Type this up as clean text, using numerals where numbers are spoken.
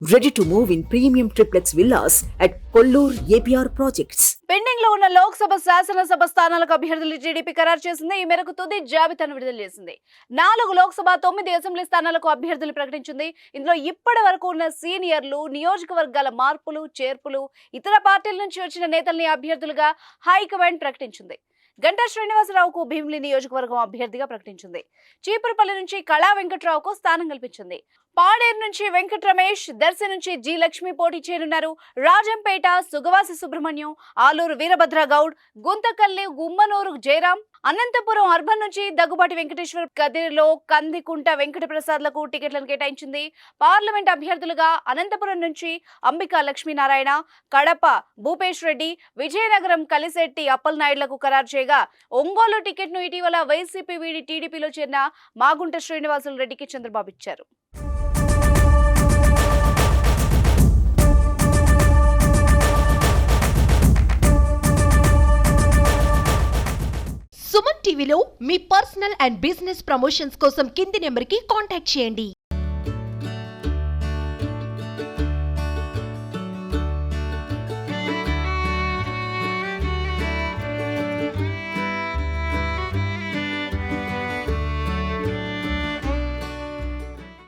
Ready to move in premium triplex villas at Kollur APR projects. Pending లో ఉన్న లోక్సభ శాసనసభ స్థానాలకు అభ్యర్థులు టీడీపీ ఖరారు చేసింది. ఈ మేరకు తుది జాబితాను విడుదల చేసింది. 4 లోక్సభ 9 అసెంబ్లీ స్థానాలకు అభ్యర్థులు ప్రకటించింది. ఇందులో ఇప్పటి వరకు ఉన్న సీనియర్లు, నియోజకవర్గాల మార్పులు, చేర్పులు, ఇతర పార్టీల నుంచి వచ్చిన నేతల్ని అభ్యర్థులుగా హైకమాండ్ ప్రకటించింది. గంటా శ్రీనివాసరావుకు భీమిలి నియోజకవర్గం అభ్యర్థిగా ప్రకటించింది. చీపురుపల్లి నుంచి కళా వెంకట్రావుకు స్థానం కల్పించింది. పాడేరు నుంచి వెంకట రమేష్, దర్శి నుంచి జి లక్ష్మి పోటీ చేయనున్నారు. రాజంపేట సుగవాసి సుబ్రహ్మణ్యం, ఆలూరు వీరభద్ర గౌడ్, గుంతకల్లి గుమ్మనూరు జయరాం, అనంతపురం అర్బన్ నుంచి దగ్గుబాటి వెంకటేశ్వర, కదిరిలో కందికుంట వెంకట ప్రసాద్లకు టికెట్లను కేటాయించింది. పార్లమెంట్ అభ్యర్థులుగా అనంతపురం నుంచి అంబికా లక్ష్మీనారాయణ, కడప భూపేష్ రెడ్డి, విజయనగరం కలిశెట్టి అప్పలనాయుడులకు ఖరారు చేయగా, ఒంగోలు టికెట్ను ఇటీవల వైసీపీ వీడి టీడీపీలో చేరిన మాగుంట శ్రీనివాసులు రెడ్డికి చంద్రబాబు ఇచ్చారు. సుమన్ టీవీలో మీ పర్సనల్ అండ్ బిజినెస్ ప్రమోషన్స్ కోసం కింది నెంబర్కి కాంటాక్ట్ చేయండి.